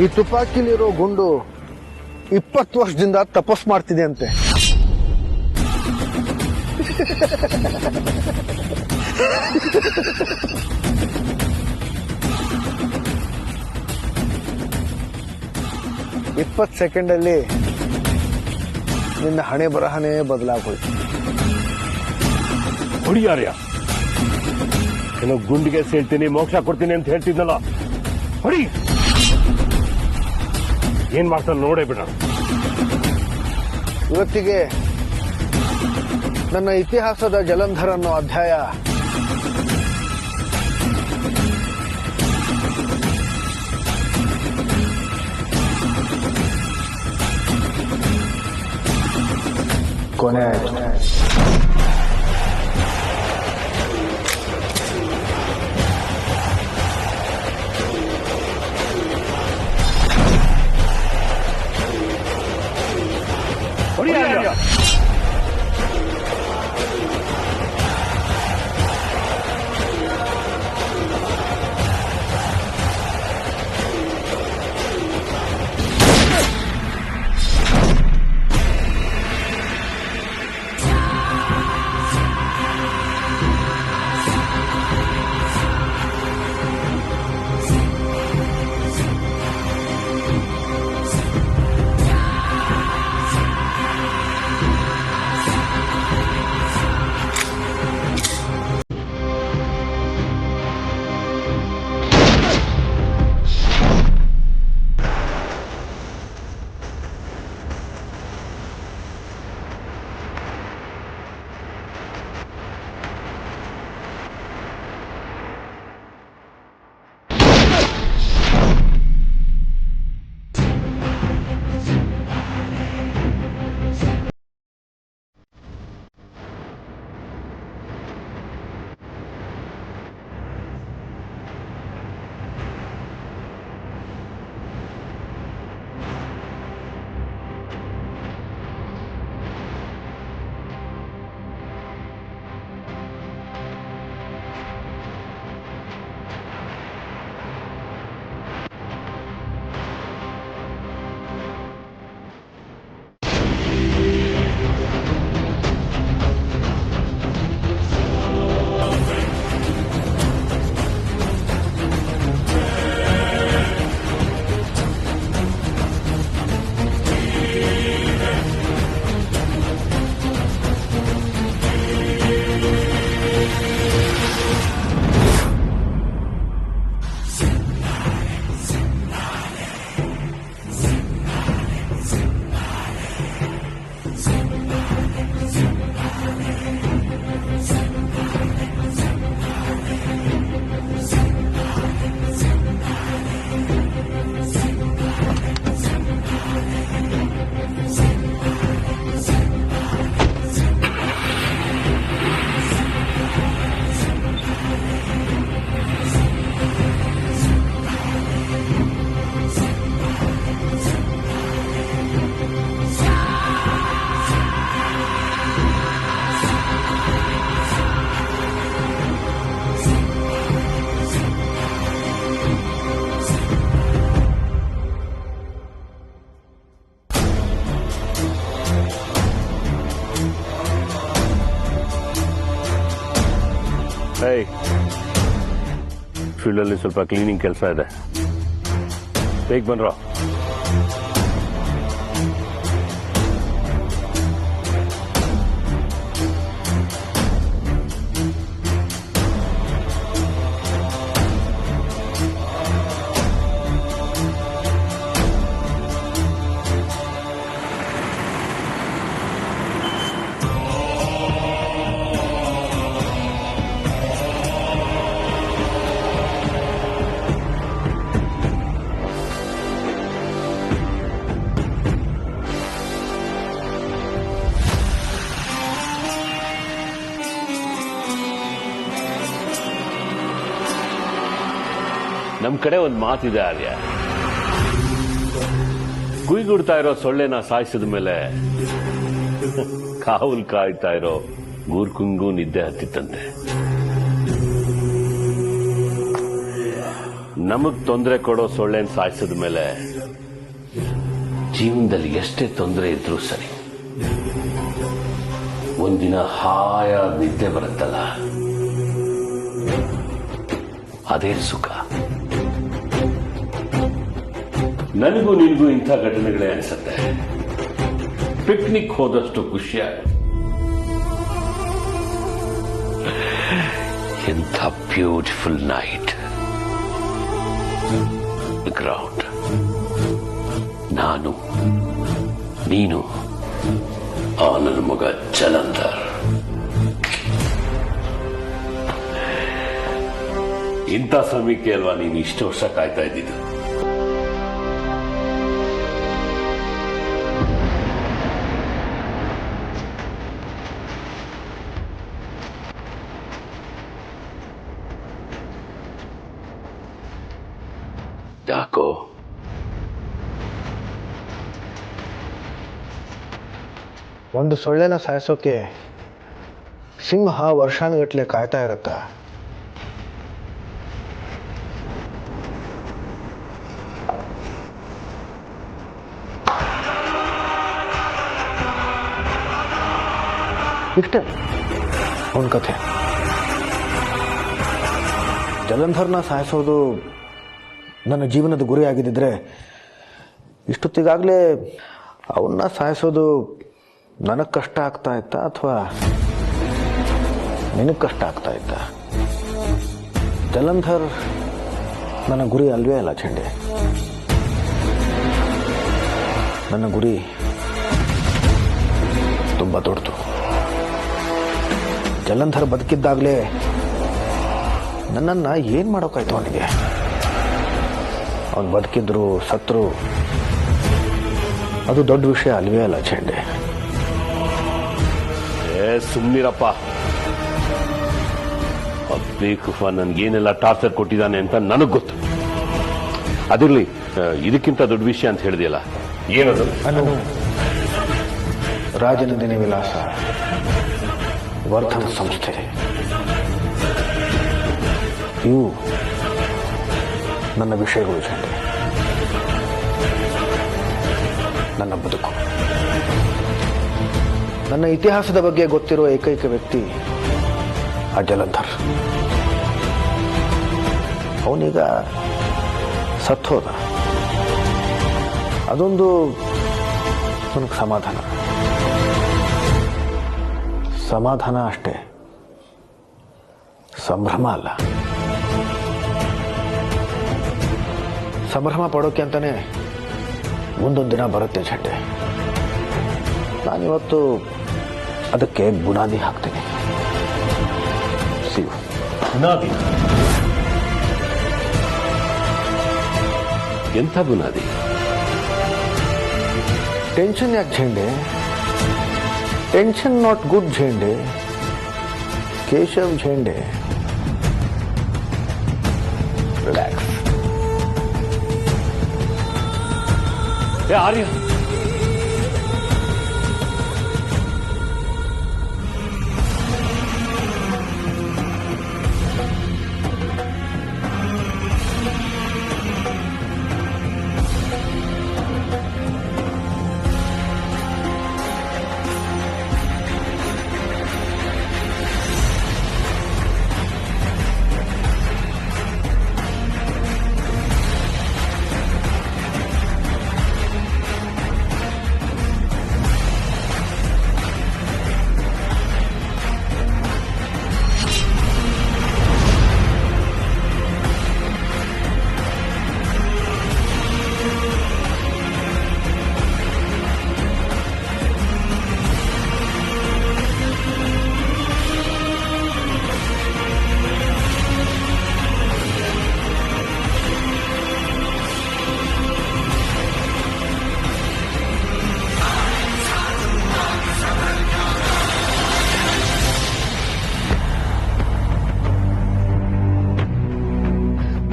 ಈ ತುಪಾಕಿಲಿರೋ ಗುಂಡು 20 ವರ್ಷದಿಂದ ತಪಸ್ ಮಾಡ್ತಿದೆ ಅಂತೆ. ಇಪ್ಪತ್ತು ಸೆಕೆಂಡಲ್ಲಿ ನಿನ್ನ ಹಣೆ ಬರಹನೇ ಬದಲಾಗೋಯ್ತು. ಹೊಡಿಯಾರ್ಯ, ಕೆಲವು ಗುಂಡಿಗೆ ಸೇಳ್ತೀನಿ, ಮೋಕ್ಷ ಕೊಡ್ತೀನಿ ಅಂತ ಹೇಳ್ತಿದ್ನಲ್ಲ, ಹೊಡಿ. ಏನ್ ಮಾಡ್ತಾನೆ ನೋಡೇ ಬಿಡ. ಇವತ್ತಿಗೆ ನನ್ನ ಇತಿಹಾಸದ ಜಲಂಧರ ಅನ್ನೋ ಅಧ್ಯಾಯ ಕೊನೆ ಆಯ್ತು. ಹೊಡಿಯಾರ್ಯ. ಫೀಲ್ಡಲ್ಲಿ ಸ್ವಲ್ಪ ಕ್ಲೀನಿಂಗ್ ಕೆಲಸ ಇದೆ, ಬೇಗ ಬನ್ರೋ. ನಮ್ ಕಡೆ ಒಂದು ಮಾತಿದೆ ಆರ್ಯ, ಗುಯ್ಗುಡ್ತಾ ಇರೋ ಸೊಳ್ಳೆನ ಸಾಯಿಸಿದ ಮೇಲೆ ಕಾವಲ್ ಕಾಯ್ತಾ ಇರೋ ಗೂರ್ಕುಂಗೂ ನಿದ್ದೆ ಹತ್ತಿತ್ತಂತೆ. ನಮಗ್ ತೊಂದರೆ ಕೊಡೋ ಸೊಳ್ಳೆನ್ ಸಾಯಿಸಿದ ಮೇಲೆ ಜೀವನದಲ್ಲಿ ಎಷ್ಟೇ ತೊಂದರೆ ಇದ್ರೂ ಸರಿ, ಒಂದಿನ ಹಾಯಾದ ನಿದ್ದೆ ಬರುತ್ತಲ್ಲ, ಅದೇ ಸುಖ. ನನಗೂ ನಿನಗೂ ಇಂಥ ಘಟನೆಗಳೇ ಅನ್ಸುತ್ತೆ. ಪಿಕ್ನಿಕ್ ಹೋದಷ್ಟು ಖುಷಿಯಾಗ, ಎಂಥ ಬ್ಯೂಟಿಫುಲ್ ನೈಟ್. ಗ್ರೌಂಡ್, ನಾನು, ನೀನು, ಆ ನನ್ನ ಮಗ ಜಲಂಧರ್. ಇಂಥ ಸಮಯಕ್ಕೆ ಅಲ್ವಾ ನೀನು ಇಷ್ಟು ವರ್ಷ ಕಾಯ್ತಾ ಇದ್ದಿದ್ದು? ಯಾಕೋ ಒಂದು ಸೊಳ್ಳೆನ ಸಾಯಿಸೋಕೆ ಸಿಂಹ ವರ್ಷಾನುಗಟ್ಲೆ ಕಾಯ್ತಾ ಇರುತ್ತ. ಇಷ್ಟೇ ಅವನ ಕಥೆ. ಜಲಂಧರ್ನ ಸಾಯಿಸೋದು ನನ್ನ ಜೀವನದ ಗುರಿ ಆಗಿದ್ದಿದ್ರೆ ಇಷ್ಟೊತ್ತಿಗಾಗಲೇ ಅವನ್ನ ಸಾಯಿಸೋದು ನನಗೆ ಕಷ್ಟ ಆಗ್ತಾ ಇತ್ತಾ ಅಥವಾ ನಿನಗೆ ಕಷ್ಟ ಆಗ್ತಾ ಇತ್ತಾ? ಜಲಂಧರ್ ನನ್ನ ಗುರಿ ಅಲ್ವೇ ಅಲ್ಲ ಚಂಡೆ. ನನ್ನ ಗುರಿ ತುಂಬ ದೊಡ್ಡದು. ಜಲಂಧರ್ ಬದುಕಿದ್ದಾಗಲೇ ನನ್ನನ್ನು ಏನು ಮಾಡೋಕ್ಕಾಯ್ತು ಅವನಿಗೆ? ಅವನು ಬದುಕಿದ್ರು ಸತ್ರು ಅದು ದೊಡ್ಡ ವಿಷಯ ಅಲ್ವೇ ಅಲ್ಲ ಚಂಡೆ. ಸುಮ್ನಿರಪ್ಪ. ಬೇಕುಫ ನನ್ಗೇನೆಲ್ಲ ಟಾರ್ಚರ್ ಕೊಟ್ಟಿದ್ದಾನೆ ಅಂತ ನನಗ್ ಗೊತ್ತು. ಅದಿರ್ಲಿ, ಇದಕ್ಕಿಂತ ದೊಡ್ಡ ವಿಷಯ ಅಂತ ಹೇಳಿದೆಯಲ್ಲ, ಏನದು? ರಾಜನಂದಿನಿ ವಿಲಾಸ ವರ್ಧನ ಸಂಸ್ಥೆ, ಇವು ನನ್ನ ವಿಷಯಗಳು ಚಂಡೆ. ನನ್ನ ಬದುಕು, ನನ್ನ ಇತಿಹಾಸದ ಬಗ್ಗೆ ಗೊತ್ತಿರುವ ಏಕೈಕ ವ್ಯಕ್ತಿ ಆ ಜಲಂಧರ್. ಅವನೀಗ ಸತ್ತೋದ. ಅದೊಂದು ನನಗೆ ಸಮಾಧಾನ ಅಷ್ಟೇ, ಸಂಭ್ರಮ ಅಲ್ಲ. ಸಂಭ್ರಮ ಪಡೋಕೆ ಅಂತಾನೆ ಮುಂದೊಂದು ದಿನ ಬರುತ್ತೆ ಚಂಡೆ. ನಾನಿವತ್ತು ಅದಕ್ಕೆ ಬುನಾದಿ ಹಾಕ್ತೀನಿ. ಬುನಾದಿ? ಎಂಥ ಬುನಾದಿ? ಟೆನ್ಷನ್ ಯಾಕೆ Zhende? Tension not good Zhende. Keshav Zhende, relax. Arya,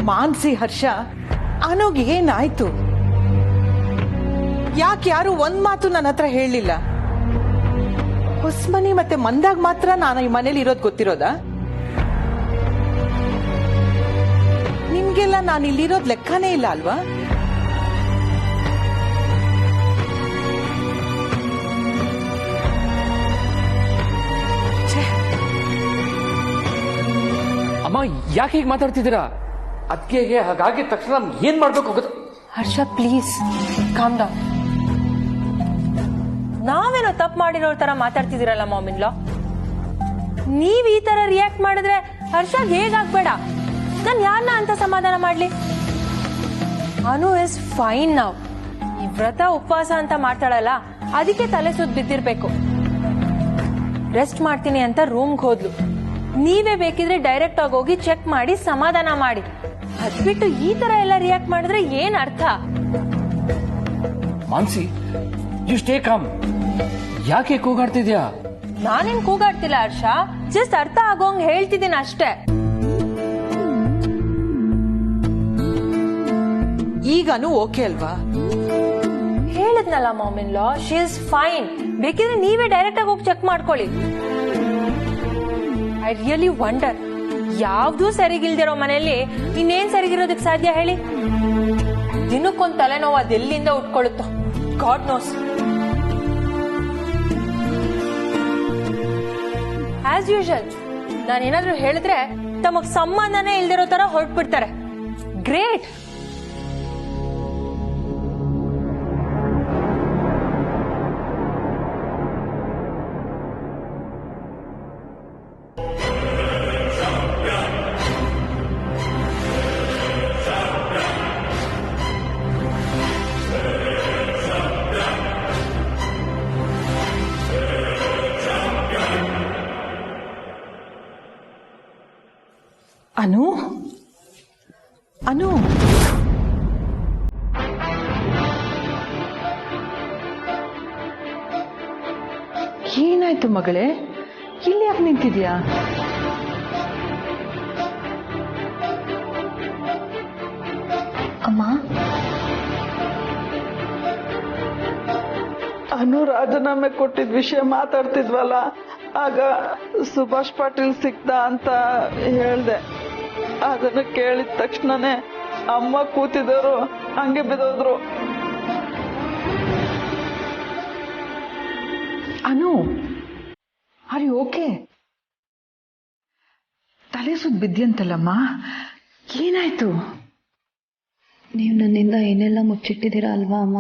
Mansi, Harsha, Anog ಏನಾಯ್ತು? ಯಾಕೆ ಯಾರು ಒಂದ್ ಮಾತು ನನ್ನ ಹತ್ರ ಹೇಳಲಿಲ್ಲ? ಹೊಸ್ಮನಿ ಮತ್ತೆ ಮಂದಾಗ ಮಾತ್ರ ನಾನು ಈ ಮನೇಲಿ ಇರೋದು ಗೊತ್ತಿರೋದಾ? ನಿನ್ ನಿಮ್ಗೆಲ್ಲ ನಾನು ಇಲ್ಲಿರೋದ್ ಲೆಕ್ಕನೇ ಇಲ್ಲ ಅಲ್ವಾ? ಅಮ್ಮ ಯಾಕೆ ಹೀಗೆ ಮಾತಾಡ್ತಿದ್ದೀರಾ? ಅದಕ್ಕೆ ಹಾಗಾಗಿದ ತಕ್ಷಣ ಏನ್ ಮಾಡ್ಬೇಕು ಗೊತ್ತ? ಹರ್ಷ ಪ್ಲೀಸ್ ಕಾಮ್ ಡೌನ್. ನಾವೇನೋ ತಪ್ಪು ಮಾಡಿರೋ ತರ ಮಾತಾಡ್ತಿದ್ದೀರಲ್ಲ ಮಾಮಿನ್ ಲಾ. ನೀವ್ ಈ ತರ ರಿಯಾಕ್ಟ್ ಮಾಡಿದ್ರೆ ಹರ್ಷ ಹೇಗಾಗ್ಬೇಡ. ನಾನ್ ಯಾರನ್ನ ಅಂತ ಸಮಾಧಾನ ಮಾಡ್ಲಿ? ಅನು ಇಸ್ ಫೈನ್ ನಾವ್. ಈ ವ್ರತ ಉಪವಾಸ ಅಂತ ಮಾಡ್ತಾಳಲ್ಲ, ಅದಕ್ಕೆ ತಲೆ ಸುತ್ತ ಬಿದ್ದಿರ್ಬೇಕು. ರೆಸ್ಟ್ ಮಾಡ್ತೀನಿ ಅಂತ ರೂಮ್ಗೆ ಹೋದ್ಲು. ನೀವೇ ಬೇಕಿದ್ರೆ ಡೈರೆಕ್ಟ್ ಆಗಿ ಹೋಗಿ ಚೆಕ್ ಮಾಡಿ ಸಮಾಧಾನ ಮಾಡಿ. ಅದ್ಬಿಟ್ಟು ಈ ತರ ಎಲ್ಲ ರಿಯಾಕ್ಟ್ ಮಾಡಿದ್ರೆ ಏನ್ ಅರ್ಥ? Mansi, you stay calm. ಯಾಕೆ ಕೂಗಾಡ್ತಿದ್ಯಾ? ನಾನೇನ್ ಕೂಗಾಡ್ತಿಲ್ಲ ಹರ್ಷ, ಜಸ್ಟ್ ಅರ್ಥ ಆಗೋಂಗ್ ಹೇಳ್ತಿದ್ದೀನಿ ಅಷ್ಟೇ. ಈಗನು ಓಕೆ ಅಲ್ವಾ? ಹೇಳಿದ್ನಲ್ಲ ಮಾಮಿನ್ ಲಾ, ಶಿ ಇಸ್ ಫೈನ್. ಬೇಕಿದ್ರೆ ನೀವೇ ಡೈರೆಕ್ಟ್ ಆಗಿ ಹೋಗಿ ಚೆಕ್ ಮಾಡ್ಕೊಳ್ಳಿ. ಐ ರಿಯಲಿ ವಂಡರ್, ಯಾವ್ದೂ ಸರಿಗಿಲ್ದಿರೋ ಮನೆಯಲ್ಲಿ ಇನ್ನೇನ್ ಸರಿಗಿರೋದಕ್ ಸಾಧ್ಯ ಹೇಳಿ? ದಿನಕ್ಕೊಂದ್ ತಲೆನೋವು ಅದೆಲ್ಲಿಂದ ಉಟ್ಕೊಳ್ಳುತ್ತೋ ಗಾಡ್ ನೋಸ್. ಆಸ್ ಯೂಶಲ್ ನಾನೇನಾದ್ರೂ ಹೇಳಿದ್ರೆ ತಮಗ್ ಸಂಬಂಧನೇ ಇಲ್ದಿರೋ ತರ ಹೊರಟ್ಬಿಡ್ತಾರೆ. ಗ್ರೇಟ್. ಅನು ಅನು ಏನಾಯ್ತು ಮಗಳೇ? ಇಲ್ಲಿ ಯಾಕೆ ನಿಂತಿದ್ಯಾ? ಅಮ್ಮ, ಅನು ರಾಜೀನಾಮೆ ಕೊಟ್ಟಿದ್ ವಿಷಯ ಮಾತಾಡ್ತಿದ್ವಲ್ಲ, ಆಗ ಸುಭಾಷ್ ಪಾಟೀಲ್ ಸಿಕ್ತ ಅಂತ ಹೇಳ್ದೆ. ಅದನ್ನ ಕೇಳಿದ ತಕ್ಷಣನೇ ಅಮ್ಮ ಕೂತಿದವರು ಹಂಗೆ ಬಿದ್ದೋದ್ರು. ಅನು, ಆರ್ ಯು ಓಕೆ? ತಲೆ ಸುತ್ತ ಬಿದ್ಯಂತಲ್ಲಮ್ಮ, ಏನಾಯ್ತು? ನೀವು ನನ್ನಿಂದ ಏನೆಲ್ಲ ಮುಚ್ಚಿಟ್ಟಿದ್ದೀರಾ ಅಲ್ವಾ ಅಮ್ಮ?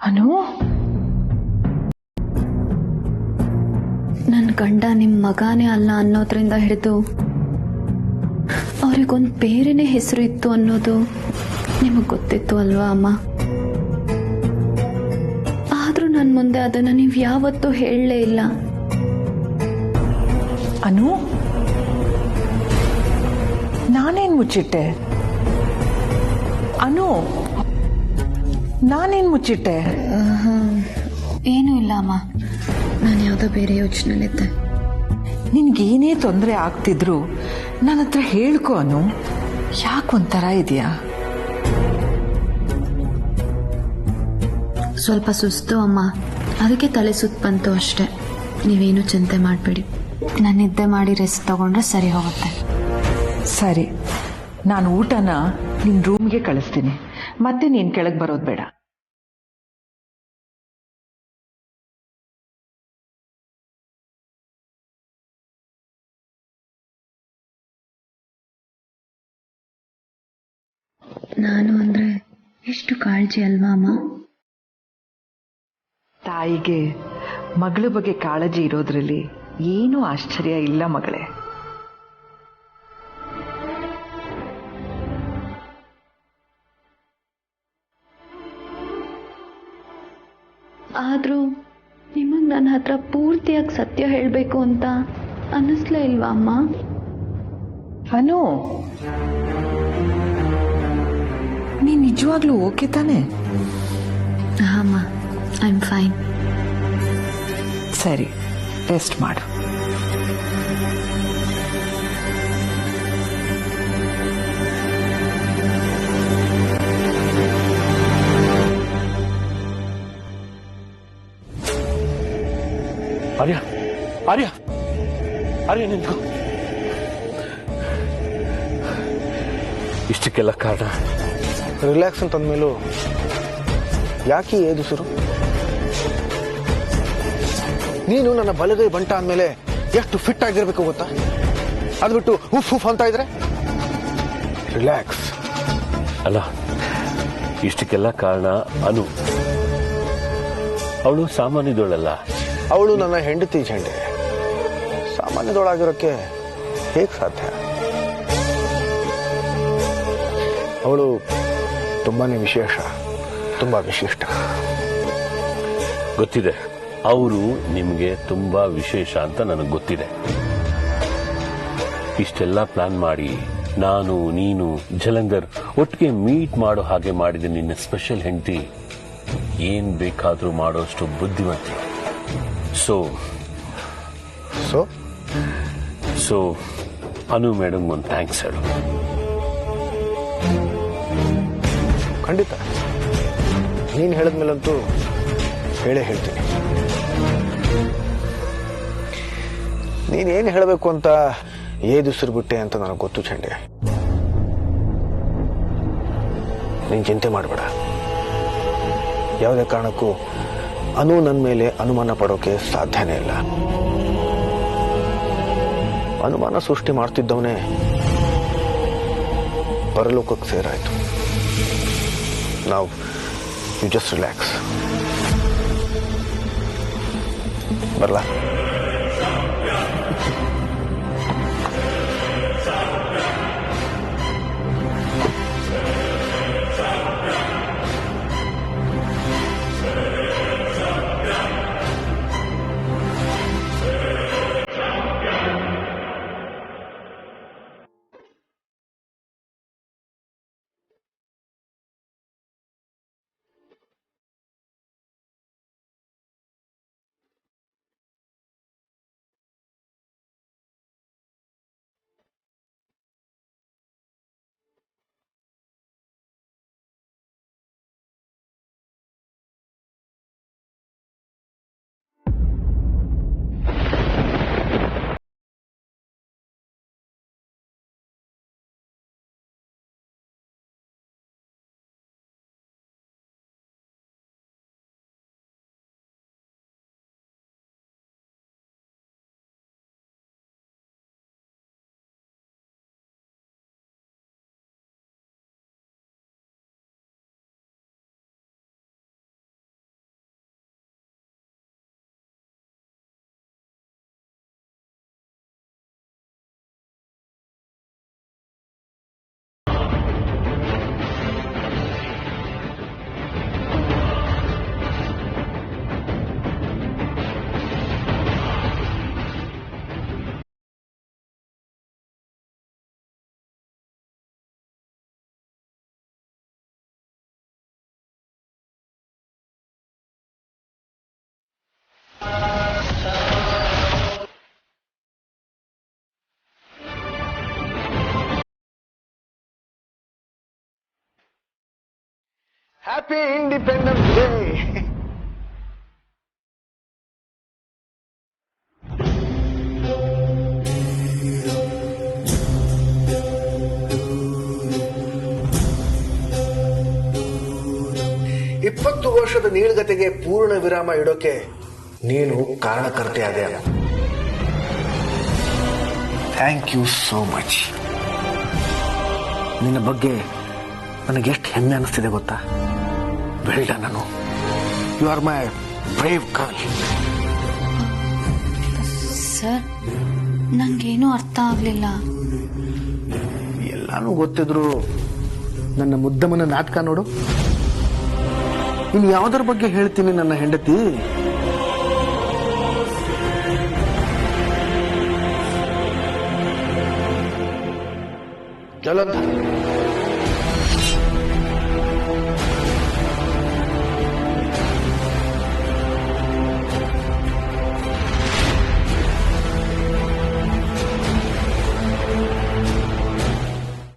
ಅನು, ನನ್ನ ಗಂಡ ನಿಮ್ಮ ಮಗಾನೇ ಅಲ್ಲ ಅನ್ನೋದ್ರಿಂದ ಹಿಡಿದು ಅವ್ರಿಗೊಂದು ಬೇರೆನೇ ಹೆಸರು ಇತ್ತು ಅನ್ನೋದು ನಿಮಗೆ ಗೊತ್ತಿತ್ತು ಅಲ್ವಾ ಅಮ್ಮ? ಆದ್ರೂ ನನ್ನ ಮುಂದೆ ಅದನ್ನ ನೀವು ಯಾವತ್ತೂ ಹೇಳಲೇ ಇಲ್ಲ. ಅನು, ನಾನೇನ್ ಮುಚ್ಚಿಟ್ಟೆ? ಅನು, ನಾನೇನ್ ಮುಚ್ಚಿಟ್ಟೆ? ಏನೂ ಇಲ್ಲ ಅಮ್ಮ, ನಾನು ಯಾವುದೋ ಬೇರೆ ಯೋಚನೆಯಲ್ಲಿದ್ದೆ. ನಿನ್ಗೇನೇ ತೊಂದರೆ ಆಗ್ತಿದ್ರು ನನ್ನ ಹತ್ರ ಹೇಳ್ಕೊ ಅನು. ಯಾಕೊಂಥರ ಇದೆಯಾ? ಸ್ವಲ್ಪ ಸುಸ್ತು ಅಮ್ಮ, ಅದಕ್ಕೆ ತಲೆ ಸುತ್ತ ಬಂತು ಅಷ್ಟೆ. ನೀವೇನು ಚಿಂತೆ ಮಾಡಬೇಡಿ, ನಾನು ನಿದ್ದೆ ಮಾಡಿ ರೆಸ್ಟ್ ತಗೊಂಡ್ರೆ ಸರಿ ಹೋಗುತ್ತೆ. ಸರಿ, ನಾನು ಊಟನ ನಿನ್ ರೂಮ್ಗೆ ಕಳಿಸ್ತೀನಿ, ಮತ್ತೆ ನೀನ್ ಕೆಳಗೆ ಬರೋದು ಬೇಡ. ನಾನು ಅಂದ್ರೆ ಎಷ್ಟು ಕಾಳಜಿ ಅಲ್ವಾ ಅಮ್ಮ? ತಾಯಿಗೆ ಮಗಳ ಬಗ್ಗೆ ಕಾಳಜಿ ಇರೋದ್ರಲ್ಲಿ ಏನೂ ಆಶ್ಚರ್ಯ ಇಲ್ಲ ಮಗಳೇ. ಆದ್ರೂ ನಿಮಗ್ ನನ್ನ ಹತ್ರ ಪೂರ್ತಿಯಾಗಿ ಸತ್ಯ ಹೇಳಬೇಕು ಅಂತ ಅನ್ನಿಸ್ಲೇ ಇಲ್ವಾ ಅಮ್ಮ? ಅನು, ನೀನ್ ನಿಜವಾಗ್ಲೂ ಓಕೆ ತಾನೆ? ಹಾ ಅಮ್ಮ, ಐ ಆಮ್ ಫೈನ್. ಸರಿ, ರೆಸ್ಟ್ ಮಾಡು. ಆರ್ಯ ಆರ್ಯ ಆರ್ಯ ನಿಂತ್ಕೋ. ಇಷ್ಟಕ್ಕೆಲ್ಲ ಕಾರಣ ರಿಲ್ಯಾಕ್ಸ್ ಅಂತಂದ್ಮೇಲೂ ಯಾಕೆ ಏದುಸಿರು? ನೀನು ನನ್ನ ಬಲಗೈ ಬಂಟ ಅಂದಮೇಲೆ ಎಷ್ಟು ಫಿಟ್ ಆಗಿರ್ಬೇಕು ಗೊತ್ತಾ? ಅದು ಬಿಟ್ಟು ಉಫ್ ಉಫ್ ಅಂತ ಇದ್ರೆ ರಿಲ್ಯಾಕ್ಸ್. ಅಲ್ಲ, ಇಷ್ಟಕ್ಕೆಲ್ಲ ಕಾರಣ ಅನು. ಅವಳು ಸಾಮಾನ್ಯದೋಳಲ್ಲ. ಅವಳು ನನ್ನ ಹೆಂಡತಿ ಝಂಡೆ. ಸಾಮಾನ್ಯದೊಳಾಗಿರೋಕ್ಕೆ ಹೇಗೆ ಸಾಧ್ಯ? ಅವಳು ತುಂಬಾನೇ ವಿಶೇಷ, ತುಂಬಾ ವಿಶಿಷ್ಟ. ಗೊತ್ತಿದೆ, ಅವರು ನಿಮಗೆ ತುಂಬಾ ವಿಶೇಷ ಅಂತ ನನಗೆ ಗೊತ್ತಿದೆ. ಇಷ್ಟೆಲ್ಲ ಪ್ಲಾನ್ ಮಾಡಿ ನಾನು, ನೀನು, ಜಲಂಧರ್ ಒಟ್ಟಿಗೆ ಮೀಟ್ ಮಾಡೋ ಹಾಗೆ ಮಾಡಿದ ನಿನ್ನ ಸ್ಪೆಷಲ್ ಹೆಂಡತಿ ಏನ್ ಬೇಕಾದ್ರೂ ಮಾಡೋಷ್ಟು ಬುದ್ಧಿವಂತೆ. ಸೊ ಸೊ ಸೊ ಅನು ಮೇಡಮ್ ಒಂದು ಥ್ಯಾಂಕ್ಸ್ ಹೇಳು. ಖಂಡಿತ, ನೀನು ಹೇಳಿದ್ಮೇಲಂತೂ ಹೇಳೇ ಹೇಳ್ತೀನಿ. ನೀನೇನು ಹೇಳಬೇಕು ಅಂತ ಏದುಸಿರು ಬಿಟ್ಟೆ ಅಂತ ನನಗೆ ಗೊತ್ತು ಚಂಡೆ. ನೀನು ಚಿಂತೆ ಮಾಡಬೇಡ. ಯಾವುದೇ ಕಾರಣಕ್ಕೂ ಅನು ನನ್ನ ಮೇಲೆ ಅನುಮಾನ ಪಡೋಕೆ ಸಾಧ್ಯನೇ ಇಲ್ಲ. ಅನುಮಾನ ಸೃಷ್ಟಿ ಮಾಡ್ತಿದ್ದವನೇ ಪರಲೋಕಕ್ಕೆ ಸೇರಾಯ್ತು. ನಾವು ಯು ಜಸ್ಟ್ ರಿಲ್ಯಾಕ್ಸ್. ಬರಲಾ? Happy independence day. ಇಪ್ಪತ್ತು ವರ್ಷದ ನೀಳ್ಗತೆಗೆ ಪೂರ್ಣ ವಿರಾಮ ಇಡೋಕೆ ನೀನು ಕಾರಣಕರ್ತೆ ಆದೆ ಅಲ್ಲ. Thank you so much. ನಿನ್ನ ಬಗ್ಗೆ ನನಗೆ ಎಷ್ಟು ಹೆಮ್ಮೆ ಅನಿಸ್ತಿದೆ ಗೊತ್ತಾ? Well done Anu. You are my brave girl. Sir, ನಂಗೇನು ಅರ್ಥ ಆಗ್ಲಿಲ್ಲ. ಎಲ್ಲಾನು ಗೊತ್ತಿದ್ರು ನನ್ನ ಮುದ್ದಮ್ಮನ ನಾಟಕ ನೋಡು. ಇನ್ನು ಯಾವುದರ ಬಗ್ಗೆ ಹೇಳ್ತೀನಿ ನನ್ನ ಹೆಂಡತಿ? ಜಲಂಧರ್,